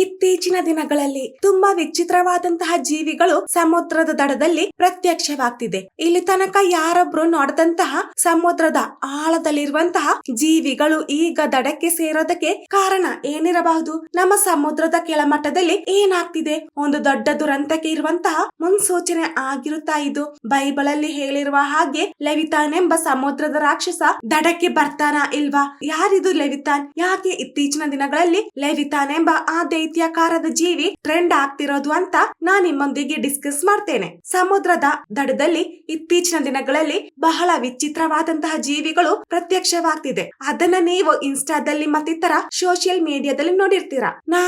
ಇತ್ತೀಚಿನ ದಿನಗಳಲ್ಲಿ ತುಂಬಾ ವಿಚಿತ್ರವಾದಂತಹ ಜೀವಿಗಳು ಸಮುದ್ರದ ದಡದಲ್ಲಿ ಪ್ರತ್ಯಕ್ಷವಾಗ್ತಿದೆ. ಇಲ್ಲಿ ತನಕ ಯಾರೊಬ್ರು ನೋಡದಂತಹ ಸಮುದ್ರದ ಆಳದಲ್ಲಿರುವಂತಹ ಜೀವಿಗಳು ಈಗ ದಡಕ್ಕೆ ಸೇರೋದಕ್ಕೆ ಕಾರಣ ಏನಿರಬಹುದು? ನಮ್ಮ ಸಮುದ್ರದ ಕೆಳಮಟ್ಟದಲ್ಲಿ ಏನಾಗ್ತಿದೆ? ಒಂದು ದೊಡ್ಡ ದುರಂತಕ್ಕೆ ಇರುವಂತಹ ಮುನ್ಸೂಚನೆ ಆಗಿರುತ್ತಾ ಇದು? ಬೈಬಲ್ ಅಲ್ಲಿ ಹೇಳಿರುವ ಹಾಗೆ ಲೆವಿತಾನ್ ಎಂಬ ಸಮುದ್ರದ ರಾಕ್ಷಸ ದಡಕ್ಕೆ ಬರ್ತಾನ ಇಲ್ವಾ? ಯಾರಿದು ಲೆವಿತಾನ್? ಯಾಕೆ ಇತ್ತೀಚಿನ ದಿನಗಳಲ್ಲಿ ಲೆವಿತಾನ್ ಎಂಬ ಆ ದೈತ್ಯಾಕಾರದ ಜೀವಿ ಟ್ರೆಂಡ್ ಆಗ್ತಿರೋದು ಅಂತ ನಾನ್ ನಿಮ್ಮೊಂದಿಗೆ ಡಿಸ್ಕಸ್ ಮಾಡ್ತೇನೆ. ಸಮುದ್ರದ ದಡದಲ್ಲಿ ಇತ್ತೀಚಿನ ದಿನಗಳಲ್ಲಿ ಬಹಳ ವಿಚಿತ್ರವಾದಂತಹ ಜೀವಿಗಳು ಪ್ರತ್ಯಕ್ಷವಾಗ್ತಿದೆ. ಅದನ್ನ ನೀವು ಇನ್ಸ್ಟಾದಲ್ಲಿ ಮತ್ತಿತರ ಸೋಷಿಯಲ್ ಮೀಡಿಯಾದಲ್ಲಿ ನೋಡಿರ್ತೀರಾ.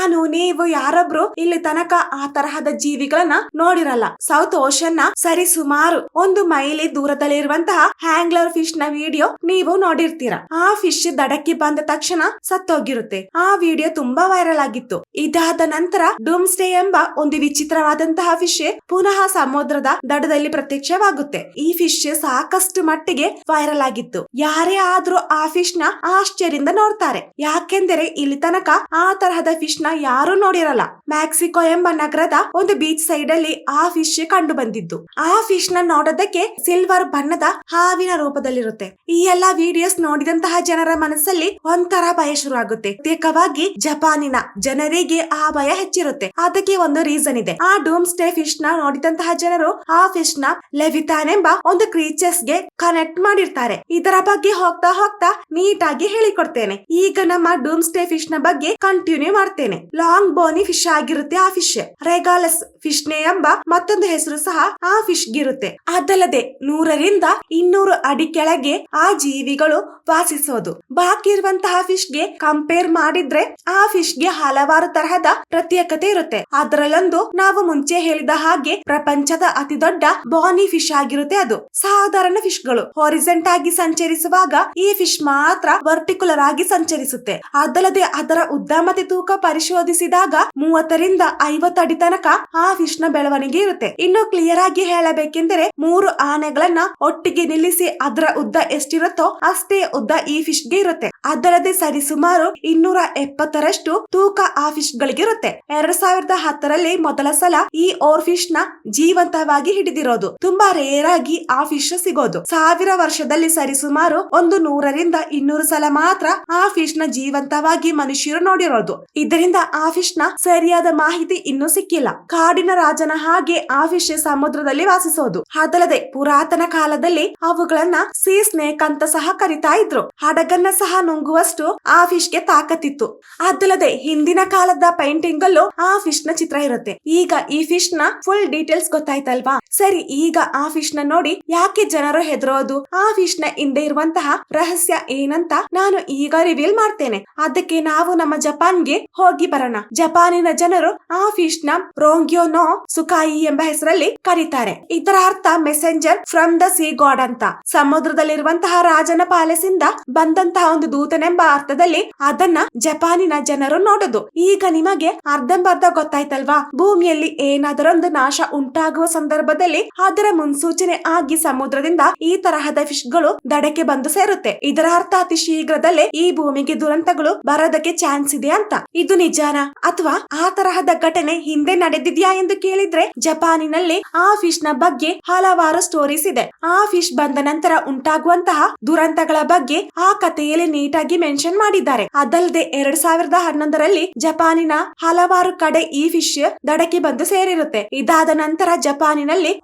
ನೀವು ಯಾರೊಬ್ರು ಇಲ್ಲಿ ತನಕ ಆ ತರಹದ ಜೀವಿಗಳನ್ನ ನೋಡಿರಲ್ಲ. ಸೌತ್ ಓಷನ್ ನ ಸರಿ ಸುಮಾರು 1 ಮೈಲಿ ದೂರದಲ್ಲಿರುವಂತಹ ಹ್ಯಾಂಗ್ಲರ್ ಫಿಶ್ ನ ವಿಡಿಯೋ ನೀವು ನೋಡಿರ್ತೀರಾ. ಆ ಫಿಶ್ ದಡಕ್ಕೆ ಬಂದ ತಕ್ಷಣ ಸತ್ತೋಗಿರುತ್ತೆ. ಆ ವಿಡಿಯೋ ತುಂಬಾ ವೈರಲ್ ಆಗಿತ್ತು. ಇದಾದ ನಂತರ ಡೂಮ್ಸ್ಡೇ ಎಂಬ ಒಂದು ವಿಚಿತ್ರವಾದಂತಹ ಫಿಶ್ ಪುನಃ ಸಮುದ್ರದ ದಡದಲ್ಲಿ ಪ್ರತ್ಯಕ್ಷವಾಗುತ್ತೆ. ಈ ಫಿಶ್ ಸಾಕಷ್ಟು ಮಟ್ಟಿಗೆ ವೈರಲ್ ಆಗಿತ್ತು. ಯಾರೇ ಆದ್ರೂ ಆ ಫಿಶ್ ನ ಆಶ್ಚರ್ಯದಿಂದ ನೋಡ್ತಾರೆ. ಯಾಕೆಂದರೆ ಇಲ್ಲಿ ತನಕ ಆ ತರಹದ ಫಿಶ್ ನ ಯಾರು ನೋಡಿರಲ್ಲ. ಮ್ಯಾಕ್ಸಿಕೋ ಎಂಬ ನಗರದ ಒಂದು ಬೀಚ್ ಸೈಡ್ ಅಲ್ಲಿ ಆ ಫಿಶ್ ಕಂಡು ಬಂದಿದ್ದು. ಆ ಫಿಶ್ ನ ನೋಡೋದಕ್ಕೆ ಸಿಲ್ವರ್ ಬಣ್ಣದ ಹಾವಿನ ರೂಪದಲ್ಲಿರುತ್ತೆ. ಈ ಎಲ್ಲಾ ವಿಡಿಯೋಸ್ ನೋಡಿದಂತಹ ಜನರ ಮನಸ್ಸಲ್ಲಿ ಒಂಥರ ಭಯ ಶುರು ಆಗುತ್ತೆ. ಪ್ರತ್ಯೇಕವಾಗಿ ಜಪಾನಿನ ಜನರಿಗೆ ಆ ಭಯ ಹೆಚ್ಚಿರುತ್ತೆ. ಅದಕ್ಕೆ ಒಂದು ರೀಸನ್ ಇದೆ. ಆ ಡೂಮ್ಸ್ಡೇ ಫಿಶ್ ನ ನೋಡಿದಂತಹ ಜನರು ಆ ಫಿಶ್ ನ ಲೆವಿತಾನ್ ಎಂಬ ಒಂದು ಕ್ರೀಚರ್ಸ್ ಗೆ ಕನೆಕ್ಟ್ ಮಾಡಿರ್ತಾರೆ. ಇದರ ಬಗ್ಗೆ ಹೋಗ್ತಾ ಹೋಗ್ತಾ ನೀಟಾಗಿ ಹೇಳಿಕೊಡ್ತೇನೆ. ಈಗ ನಮ್ಮ ಡೂಮ್ಸ್ಡೇ ಫಿಶ್ ನ ಬಗ್ಗೆ ಕಂಟಿನ್ಯೂ ಮಾಡ್ತೇನೆ. ಲಾಂಗ್ ಬೋನಿ ಫಿಶ್ ಆಗಿರುತ್ತೆ ಆ ಫಿಶ್. ರೆಗಾಲಸ್ ಫಿಶ್ ನೇ ಎಂಬ ಮತ್ತೊಂದು ಹೆಸರು ಸಹ ಆ ಫಿಶ್ ಗಿರುತ್ತೆ. ಅದಲ್ಲದೆ 100 ರಿಂದ 200 ಅಡಿ ಕೆಳಗೆ ಆ ಜೀವಿಗಳು ವಾಸಿಸೋದು. ಬಾಕಿ ಇರುವಂತಹ ಫಿಶ್ ಗೆ ಕಂಪೇರ್ ಮಾಡಿದ್ರೆ ಆ ಫಿಶ್ ಗೆ ಹಲವಾರು ತರಹದ ಪ್ರತ್ಯೇಕತೆ ಇರುತ್ತೆ. ಅದರಲ್ಲೊಂದು ನಾವು ಮುಂಚೆ ಹೇಳಿದ ಹಾಗೆ ಪ್ರಪಂಚದ ಅತಿ ದೊಡ್ಡ ಬಾನಿ ಫಿಶ್ ಆಗಿರುತ್ತೆ. ಅದು ಸಾಧಾರಣ ಫಿಶ್ ಗಳು ಹಾರಿಜಾಂಟಲ್ ಆಗಿ ಸಂಚರಿಸುವಾಗ ಈ ಫಿಶ್ ಮಾತ್ರ ವರ್ಟಿಕ್ಯುಲರ್ ಆಗಿ ಸಂಚರಿಸುತ್ತೆ. ಅದಲ್ಲದೆ ಅದರ ಉದ್ದ ಮತ್ತೆ ತೂಕ ಪರಿಶೋಧಿಸಿದಾಗ 30 ರಿಂದ 50 ಅಡಿ ತನಕ ಆ ಫಿಶ್ ನ ಬೆಳವಣಿಗೆ ಇರುತ್ತೆ. ಇನ್ನು ಕ್ಲಿಯರ್ ಆಗಿ ಹೇಳಬೇಕೆಂದರೆ 3 ಆನೆಗಳನ್ನ ಒಟ್ಟಿಗೆ ನಿಲ್ಲಿಸಿ ಅದರ ಉದ್ದ ಎಷ್ಟಿರುತ್ತೋ ಅಷ್ಟೇ ಉದ್ದ ಈ ಫಿಶ್ ಗೆ ಇರುತ್ತೆ. ಅದಲ್ಲದೆ ಸರಿಸುಮಾರು 270ರಷ್ಟು ತೂಕ ಆ ಫಿಶ್ ಗಳಿಗೆ ಇರುತ್ತೆ. 2010ರಲ್ಲಿ ಮೊದಲ ಸಲ ಈ ಓರ್ ಫಿಶ್ ನ ಜೀವಂತವಾಗಿ ಹಿಡಿದಿರೋದು. ತುಂಬಾ ರೇರ್ ಆಗಿ ಆ ಫಿಶ್ ಸಿಗೋದು. 1000 ವರ್ಷದಲ್ಲಿ ಸರಿಸುಮಾರು 100 ರಿಂದ 200 ಸಲ ಮಾತ್ರ ಆ ಫಿಶ್ ನ ಜೀವಂತವಾಗಿ ಮನುಷ್ಯರು ನೋಡಿರೋದು. ಇದರಿಂದ ಆ ಫಿಶ್ ನ ಸರಿಯಾದ ಮಾಹಿತಿ ಇನ್ನೂ ಸಿಕ್ಕಿಲ್ಲ. ಕಾಡಿನ ರಾಜನ ಹಾಗೆ ಆ ಫಿಶ್ ಸಮುದ್ರದಲ್ಲಿ ವಾಸಿಸೋದು. ಅದಲ್ಲದೆ ಪುರಾತನ ಕಾಲದಲ್ಲಿ ಅವುಗಳನ್ನ ಸೀ ಸ್ನೇಕ್ ಅಂತ ಸಹ ಕರಿತಾ ಇದ್ರು. ಹಡಗನ್ನ ಸಹ ನುಂಗುವಷ್ಟು ಆ ಫಿಶ್ ಗೆ ತಾಕತ್ತಿತ್ತು. ಅದಲ್ಲದೆ ಹಿಂದಿನ ಕಾಲದ ಪೇಂಟಿಂಗ್ ಅಲ್ಲೂ ಆ ಫಿಶ್ ನ ಚಿತ್ರ ಇರುತ್ತೆ. ಈಗ ಈ ಫಿಶ್ ನ ಫುಲ್ ಡೀಟೇಲ್ಸ್ ಗೊತ್ತಾಯ್ತಲ್ವಾ? ಸರಿ, ಈಗ ಆ ಫಿಶ್ ನ ನೋಡಿ ಯಾಕೆ ಜನರು ಹೆದರೋದು? ಆ ಫಿಶ್ ನ ಹಿಂದೆ ಇರುವಂತಹ ರಹಸ್ಯ ಏನಂತ ನಾನು ಈಗ ರಿವೀಲ್ ಮಾಡ್ತೇನೆ. ಅದಕ್ಕೆ ನಾವು ನಮ್ಮ ಜಪಾನ್ಗೆ ಹೋಗಿ ಬರೋಣ. ಜಪಾನಿನ ಜನರು ಆ ಫಿಶ್ ನ ರೋಂಗ್ಯೋ ನೋ ಸುಕಾಯಿ ಎಂಬ ಹೆಸರಲ್ಲಿ ಕರೀತಾರೆ. ಇದರ ಅರ್ಥ messenger from the sea god ಅಂತ. ಸಮುದ್ರದಲ್ಲಿರುವಂತಹ ರಾಜನ ಪ್ಯಾಲೇಸ್ ಇಂದ ಬಂದಂತಹ ಒಂದು ದೂತನೆಂಬ ಅರ್ಥದಲ್ಲಿ ಅದನ್ನ ಜಪಾನಿನ ಜನರು ನೋಡೋದು. ಈಗ ನಿಮಗೆ ಅರ್ಧಂಬರ್ಧ ಗೊತ್ತಾಯ್ತಲ್ವಾ? ಭೂಮಿಯಲ್ಲಿ ಏನಾದರೊಂದು ನಾಶ ಉಂಟಾಗುವ ಸಂದರ್ಭದಲ್ಲಿ ಅದರ ಮುನ್ಸೂಚನೆ ಆಗಿ ಸಮುದ್ರದಿಂದ ಈ ತರಹದ ಫಿಶ್ ಗಳು ದಡಕ್ಕೆ ಬಂದು ಸೇರುತ್ತೆ. ಇದರ ಅರ್ಥ ಅತಿ ಶೀಘ್ರದಲ್ಲೇ ಈ ಭೂಮಿಗೆ ದುರಂತಗಳು ಬರೋದಕ್ಕೆ ಚಾನ್ಸ್ ಇದೆ ಅಂತ. ಇದು ನಿಜಾನ ಅಥವಾ ಆ ತರಹದ ಘಟನೆ ಹಿಂದೆ ನಡೆದಿದ್ಯಾ ಎಂದು ಕೇಳಿದ್ರೆ ಜಪಾನಿನಲ್ಲಿ ಆ ಫಿಶ್ ನ ಬಗ್ಗೆ ಹಲವಾರು ಸ್ಟೋರೀಸ್ ಇದೆ. ಆ ಫಿಶ್ ಬಂದ ನಂತರ ಉಂಟಾಗುವಂತಹ ದುರಂತಗಳ ಬಗ್ಗೆ ಆ ಕಥೆಯಲ್ಲಿ ನೀಟಾಗಿ ಮೆನ್ಷನ್ ಮಾಡಿದ್ದಾರೆ. ಅದಲ್ಲದೆ 2011ರಲ್ಲಿ ಜಪಾನಿನ ಹಲವಾರು ಕಡೆ ಈ ಫಿಶ್ ದಡಕ್ಕೆ ಬಂದು ಸೇರಿರುತ್ತೆ. ಇದಾದ ನಂತರ ಜಪಾನಿನಲ್ಲಿ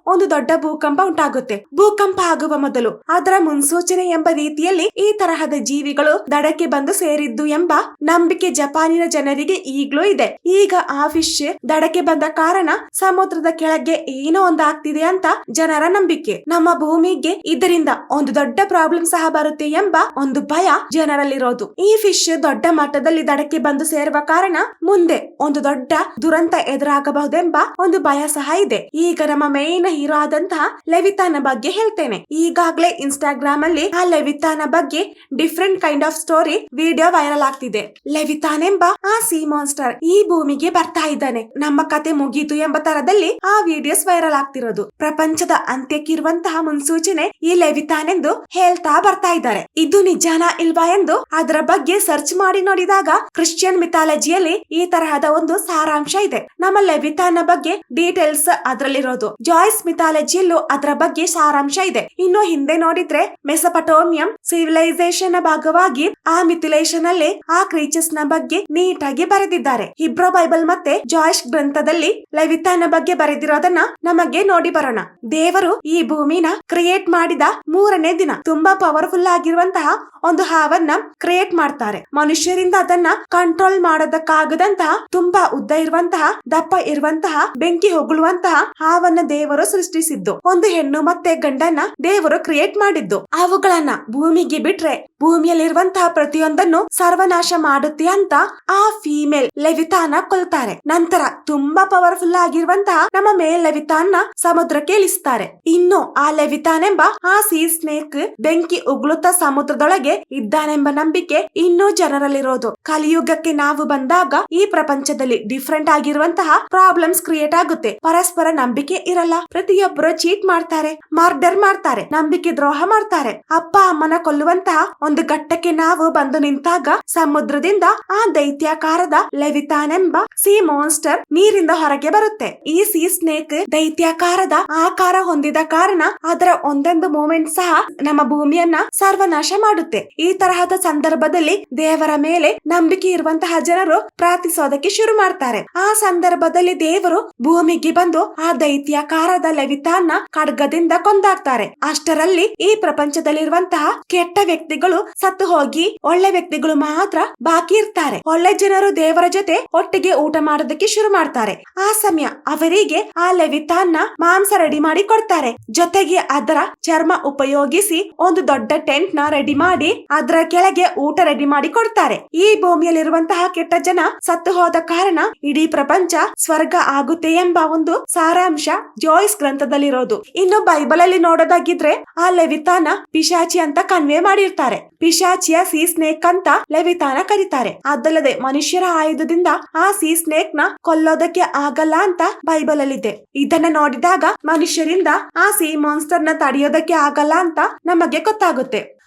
ಒಂದು ದೊಡ್ಡ ಭೂಕಂಪ ಉಂಟಾಗುತ್ತೆ. ಭೂಕಂಪ ಆಗುವ ಮೊದಲು ಅದರ ಮುನ್ಸೂಚನೆ ಎಂಬ ರೀತಿಯಲ್ಲಿ ಈ ತರಹದ ಜೀವಿಗಳು ದಡಕ್ಕೆ ಬಂದು ಸೇರಿದ್ದು ಎಂಬ ನಂಬಿಕೆ ಜಪಾನಿನ ಜನರಿಗೆ ಈಗ್ಲೂ ಇದೆ. ಈಗ ಆ ಫಿಶ್ ದಡಕ್ಕೆ ಬಂದ ಕಾರಣ ಸಮುದ್ರದ ಕೆಳಗೆ ಏನೋ ಒಂದು ಆಗ್ತಿದೆ ಅಂತ ಜನರ ನಂಬಿಕೆ. ನಮ್ಮ ಭೂಮಿಗೆ ಇದರಿಂದ ಒಂದು ದೊಡ್ಡ ಪ್ರಾಬ್ಲಮ್ ಸಹ ಬರುತ್ತೆ ಎಂಬ ಒಂದು ಭಯ ಜನರಲ್ಲಿರೋದು. ಈ ಫಿಶ್ ದೊಡ್ಡ ಮಟ್ಟದಲ್ಲಿ ದಡಕ್ಕೆ ಬಂದು ಸೇರುವ ಕಾರಣ ಮುಂದೆ ಒಂದು ದೊಡ್ಡ ದುರಂತ ಎದುರಾಗಬಹುದೆಂಬ ಒಂದು ಭಯ ಸಹ ಇದೆ. ಈಗ ನಮ್ಮ ಮೇನ್ ಹೀರೋ ಆದಂತಹ ಲೆವಿತಾನ್ ಬಗ್ಗೆ ಹೇಳ್ತೇನೆ. ಈಗಾಗಲೇ ಇನ್ಸ್ಟಾಗ್ರಾಮ್ ಅಲ್ಲಿ ಆ ಲೆವಿತಾನ್ ಬಗ್ಗೆ different kind of story video viral ಆಗ್ತಿದೆ. ಲೆವಿತಾನ್ ಎಂಬ ಆ ಸೀ ಮಾನ್ಸ್ಟರ್ ಈ ಭೂಮಿಗೆ ಬರ್ತಾ ಇದ್ದಾನೆ, ನಮ್ಮ ಕತೆ ಮುಗೀತು ಎಂಬ ತರದಲ್ಲಿ ಆ ವಿಡಿಯೋಸ್ ವೈರಲ್ ಆಗ್ತಿರೋದು. ಪ್ರಪಂಚದ ಅಂತ್ಯಕ್ಕಿರುವಂತಹ ಮುನ್ಸೂಚನೆ ಈ ಲೆವಿತಾನ್ ಎಂದು ಹೇಳ್ತಾ ಬರ್ತಾ ಇದ್ದಾರೆ. ಇದು ನಿಜಾನ ಇಲ್ವಾ ಎಂದು ಎಂದು ಅದರ ಬಗ್ಗೆ ಸರ್ಚ್ ಮಾಡಿ ನೋಡಿದಾಗ ಕ್ರಿಶ್ಚಿಯನ್ ಮಿಥಾಲಜಿಯಲ್ಲಿ ಈ ತರಹದ ಒಂದು ಸಾರಾಂಶ ಇದೆ. ನಮ್ಮ ಲೆವಿಥಾನ್ ಬಗ್ಗೆ ಡೀಟೇಲ್ಸ್ ಅದರಲ್ಲಿರೋದು. ಜಾಯ್ಸ್ ಮಿಥಾಲಜಿಯಲ್ಲೂ ಅದರ ಬಗ್ಗೆ ಸಾರಾಂಶ ಇದೆ. ಇನ್ನು ಹಿಂದೆ ನೋಡಿದ್ರೆ ಮೆಸೊಪಟೋಮಿಯಂ ಸಿವಿಲೈಸೇಷನ್ ಭಾಗವಾಗಿ ಆ ಮಿಥಿಲೇಷನ್ ಅಲ್ಲಿ ಆ ಕ್ರೀಚರ್ಸ್ ನ ಬಗ್ಗೆ ನೀಟಾಗಿ ಬರೆದಿದ್ದಾರೆ. ಹಿಬ್ರೋ ಬೈಬಲ್ ಮತ್ತೆ ಜಾಯ್ಸ್ ಗ್ರಂಥದಲ್ಲಿ ಲೆವಿಥಾನ್ ಬಗ್ಗೆ ಬರೆದಿರೋದನ್ನ ನಮಗೆ ನೋಡಿ ಬರೋಣ. ದೇವರು ಈ ಭೂಮಿನ ಕ್ರಿಯೇಟ್ ಮಾಡಿದ 3ನೇ ದಿನ ತುಂಬಾ ಪವರ್ಫುಲ್ ಆಗಿರುವಂತಹ ಒಂದು ಹಾವನ್ನ ಕ್ರಿಯೇಟ್ ಮಾಡ್ತಾರೆ. ಮನುಷ್ಯರಿಂದ ಅದನ್ನ ಕಂಟ್ರೋಲ್ ಮಾಡೋದಕ್ಕಾಗದಂತಹ ತುಂಬಾ ಉದ್ದ ಇರುವಂತಹ ದಪ್ಪ ಇರುವಂತಹ ಬೆಂಕಿ ಹೊಗಳುವಂತಹ ಹಾವನ್ನ ದೇವರು ಸೃಷ್ಟಿಸಿದ್ದು. ಒಂದು ಹೆಣ್ಣು ಮತ್ತೆ ಗಂಡನ್ನ ದೇವರು ಕ್ರಿಯೇಟ್ ಮಾಡಿದ್ದು. ಅವುಗಳನ್ನ ಭೂಮಿಗೆ ಬಿಟ್ರೆ ಭೂಮಿಯಲ್ಲಿರುವಂತಹ ಪ್ರತಿಯೊಂದನ್ನು ಸರ್ವನಾಶ ಮಾಡುತ್ತೆ ಅಂತ ಆ ಫೀಮೇಲ್ ಲೆವಿಥಾನ ಕೊಲ್ತಾರೆ. ನಂತರ ತುಂಬಾ ಪವರ್ಫುಲ್ ಆಗಿರುವಂತಹ ನಮ್ಮ ಮೇಲ್ ಲೆವಿಥಾನ್ ನ ಸಮುದ್ರಕ್ಕೆ ಇಳಿಸ್ತಾರೆ. ಇನ್ನು ಆ ಲೆವಿಥಾನ್ ಎಂಬ ಆ ಸೀ ಸ್ನೇಕ್ ಬೆಂಕಿ ಉಗುಳುತ್ತಾ ಸಮುದ್ರದೊಳಗೆ ಇದ್ದಾನೆಂಬ ನಂಬಿಕೆ ಇನ್ನೂ ಜನರಲ್ಲಿರೋದು. ಕಲಿಯುಗಕ್ಕೆ ನಾವು ಬಂದಾಗ ಈ ಪ್ರಪಂಚದಲ್ಲಿ ಡಿಫ್ರೆಂಟ್ ಆಗಿರುವಂತಹ ಪ್ರಾಬ್ಲಮ್ಸ್ ಕ್ರಿಯೇಟ್ ಆಗುತ್ತೆ. ಪರಸ್ಪರ ನಂಬಿಕೆ ಇರಲ್ಲ. ಪ್ರತಿಯೊಬ್ಬರು ಚೀಟ್ ಮಾಡ್ತಾರೆ, ಮರ್ಡರ್ ಮಾಡ್ತಾರೆ, ನಂಬಿಕೆ ದ್ರೋಹ ಮಾಡ್ತಾರೆ. ಅಪ್ಪ ಅಮ್ಮನ ಕೊಲ್ಲುವಂತಹ ಒಂದು ಘಟ್ಟಕ್ಕೆ ನಾವು ಬಂದು ನಿಂತಾಗ ಸಮುದ್ರದಿಂದ ಆ ದೈತ್ಯಾಕಾರದ ಲೆವಿಥಾನ್ ಎಂಬ ಸೀ ಮಾನ್ಸ್ಟರ್ ನೀರಿಂದ ಹೊರಗೆ ಬರುತ್ತೆ. ಈ ಸೀ ಸ್ನೇಕ್ ದೈತ್ಯಾಕಾರದ ಆಕಾರ ಹೊಂದಿದ ಕಾರಣ ಅದರ ಒಂದೊಂದು ಮೂಮೆಂಟ್ ಸಹ ನಮ್ಮ ಭೂಮಿಯನ್ನ ಸರ್ವನಾಶ ಮಾಡುತ್ತೆ. ಈ ತರಹದ ಸಂದರ್ಭದಲ್ಲಿ ದೇವರ ಮೇಲೆ ನಂಬಿಕೆ ಇರುವಂತಹ ಜನರು ಪ್ರಾರ್ಥಿಸೋದಕ್ಕೆ ಶುರು ಮಾಡ್ತಾರೆ. ಆ ಸಂದರ್ಭದಲ್ಲಿ ದೇವರು ಭೂಮಿಗೆ ಬಂದು ಆ ದೈತ್ಯಾಕಾರದ ಲೆವಿಥಾನ್ ನ ಖಡ್ಗದಿಂದ ಕೊಂದಾಕ್ತಾರೆ. ಅಷ್ಟರಲ್ಲಿ ಈ ಪ್ರಪಂಚದಲ್ಲಿರುವಂತಹ ಕೆಟ್ಟ ವ್ಯಕ್ತಿಗಳು ಸತ್ತು ಹೋಗಿ ಒಳ್ಳೆ ವ್ಯಕ್ತಿಗಳು ಮಾತ್ರ ಬಾಕಿ ಇರ್ತಾರೆ. ಒಳ್ಳೆ ಜನರು ದೇವರ ಜೊತೆ ಒಟ್ಟಿಗೆ ಊಟ ಮಾಡೋದಕ್ಕೆ ಶುರು ಮಾಡ್ತಾರೆ. ಆ ಸಮಯ ಅವರಿಗೆ ಆ ಲೆವಿಥಾನ್ ನ ಮಾಂಸ ರೆಡಿ ಮಾಡಿ ಕೊಡ್ತಾರೆ. ಜೊತೆಗೆ ಅದರ ಚರ್ಮ ಉಪಯೋಗಿಸಿ ಒಂದು ದೊಡ್ಡ ಟೆಂಟ್ ನ ರೆಡಿ ಮಾಡಿ ಅದರ ಕೆಳಗೆ ಊಟ ರೆಡಿ ಮಾಡಿ ಕೊಡ್ತಾರೆ. ಈ ಭೂಮಿಯಲ್ಲಿರುವಂತಹ ಕೆಟ್ಟ ಜನ ಸತ್ತು ಹೋದ ಕಾರಣ ಇಡೀ ಪ್ರಪಂಚ ಸ್ವರ್ಗ ಆಗುತ್ತೆ ಎಂಬ ಒಂದು ಸಾರಾಂಶ ಜಾಯ್ಸ್ ಗ್ರಂಥದಲ್ಲಿರೋದು. ಇನ್ನು ಬೈಬಲ್ ಅಲ್ಲಿ ನೋಡೋದಾಗಿದ್ರೆ ಆ ಲೆವಿಥಾನ ಪಿಶಾಚಿ ಅಂತ ಕನ್ವೆ ಮಾಡಿರ್ತಾರೆ. ಪಿಶಾಚಿಯ ಸೀ ಸ್ನೇಕ್ ಅಂತ ಲೆವಿಥಾನ ಕರೀತಾರೆ. ಅದಲ್ಲದೆ ಮನುಷ್ಯರ ಆಯುಧದಿಂದ ಆ ಸೀ ಸ್ನೇಕ್ ನ ಕೊಲ್ಲೋದಕ್ಕೆ ಆಗಲ್ಲ ಅಂತ ಬೈಬಲ್ ಅಲ್ಲಿ ಇದೆ. ಇದನ್ನ ನೋಡಿದಾಗ ಮನುಷ್ಯರಿಂದ ಆ ಸೀ ಮಾನ್ಸ್ಟರ್ ನ ತಡೆಯೋದಕ್ಕೆ ಆಗಲ್ಲ ಅಂತ ನಮಗೆ ಗೊತ್ತಾಗುತ್ತೆ.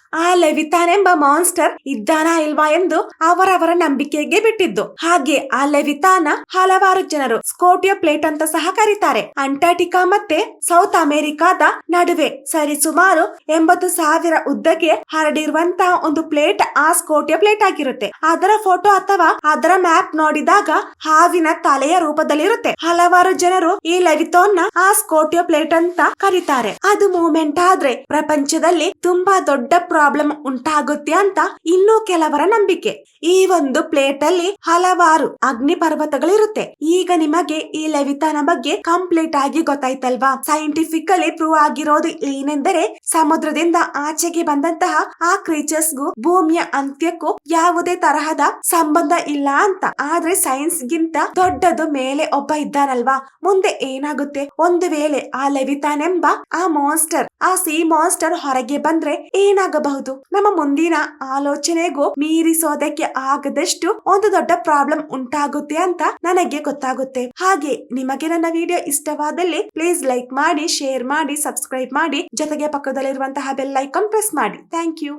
ಆ ಲೆವಿಥಾನ್ ಎಂಬ ಮಾನ್ಸ್ಟರ್ ಇದ್ದಾನಾ ಇಲ್ವಾ ಎಂದು ಅವರವರ ನಂಬಿಕೆಗೆ ಬಿಟ್ಟಿದ್ದು. ಹಾಗೆ ಆ ಲೆವಿಥಾನ ಹಲವಾರು ಜನರು ಸ್ಕೋಟಿಯೋ ಪ್ಲೇಟ್ ಅಂತ ಸಹ ಕರೀತಾರೆ. ಅಂಟಾರ್ಟಿಕಾ ಮತ್ತೆ ಸೌತ್ ಅಮೆರಿಕಾದ ನಡುವೆ ಸರಿಸುಮಾರು 80,000 ಉದ್ದಕ್ಕೆ ಹರಡಿರುವಂತಹ ಒಂದು ಪ್ಲೇಟ್ ಆ ಸ್ಕೋಟಿಯೋ ಪ್ಲೇಟ್ ಆಗಿರುತ್ತೆ. ಅದರ ಫೋಟೋ ಅಥವಾ ಅದರ ಮ್ಯಾಪ್ ನೋಡಿದಾಗ ಹಾವಿನ ತಲೆಯ ರೂಪದಲ್ಲಿರುತ್ತೆ. ಹಲವಾರು ಜನರು ಈ ಲೆವಿಥಾನ್ ನ ಆ ಸ್ಕೋಟಿಯೋ ಪ್ಲೇಟ್ ಅಂತ ಕರೀತಾರೆ. ಅದು ಮೂವ್ಮೆಂಟ್ ಆದ್ರೆ ಪ್ರಪಂಚದಲ್ಲಿ ತುಂಬಾ ದೊಡ್ಡ ಪ್ರಾಬ್ಲಮ್ ಉಂಟಾಗುತ್ತೆ ಅಂತ ಇನ್ನೂ ಕೆಲವರ ನಂಬಿಕೆ. ಈ ಒಂದು ಪ್ಲೇಟ್ ಅಲ್ಲಿ ಹಲವಾರು ಅಗ್ನಿ ಪರ್ವತಗಳಿರುತ್ತೆ. ಈಗ ನಿಮಗೆ ಈ ಲೆವಿಥಾನ್ ಬಗ್ಗೆ ಕಂಪ್ಲೀಟ್ ಆಗಿ ಗೊತ್ತಾಯ್ತಲ್ವಾ? ಸೈಂಟಿಫಿಕಲಿ ಪ್ರೂವ್ ಆಗಿರೋದು ಏನೆಂದರೆ ಸಮುದ್ರದಿಂದ ಆಚೆಗೆ ಬಂದಂತಹ ಆ ಕ್ರೀಚರ್ಸ್ ಗೂ ಭೂಮಿಯ ಅಂತ್ಯಕ್ಕೂ ಯಾವುದೇ ತರಹದ ಸಂಬಂಧ ಇಲ್ಲ ಅಂತ. ಆದ್ರೆ ಸೈನ್ಸ್ ಗಿಂತ ದೊಡ್ಡದು ಮೇಲೆ ಒಬ್ಬ ಇದ್ದಾನಲ್ವಾ? ಮುಂದೆ ಏನಾಗುತ್ತೆ? ಒಂದು ವೇಳೆ ಆ ಲೆವಿಥಾನ್ ಎಂಬ ಆ ಮಾನ್ಸ್ಟರ್, ಆ ಸೀ ಮಾನ್ಸ್ಟರ್ ಹೊರಗೆ ಬಂದ್ರೆ ಏನಾಗಬಹುದು? ನಮ್ಮ ಮುಂದಿನ ಆಲೋಚನೆಗೂ ಮೀರಿಸೋದಕ್ಕೆ ಆಗದಷ್ಟು ಒಂದು ದೊಡ್ಡ ಪ್ರಾಬ್ಲಮ್ ಉಂಟಾಗುತ್ತೆ ಅಂತ ನನಗೆ ಗೊತ್ತಾಗುತ್ತೆ. ಹಾಗೆ ನಿಮಗೆ ನನ್ನ ವಿಡಿಯೋ ಇಷ್ಟವಾದಲ್ಲಿ ಪ್ಲೀಸ್ ಲೈಕ್ ಮಾಡಿ, ಶೇರ್ ಮಾಡಿ, ಸಬ್ಸ್ಕ್ರೈಬ್ ಮಾಡಿ, ಜೊತೆಗೆ ಪಕ್ಕದಲ್ಲಿರುವಂತಹ ಬೆಲ್ ಐಕಾನ್ ಪ್ರೆಸ್ ಮಾಡಿ. Thank you.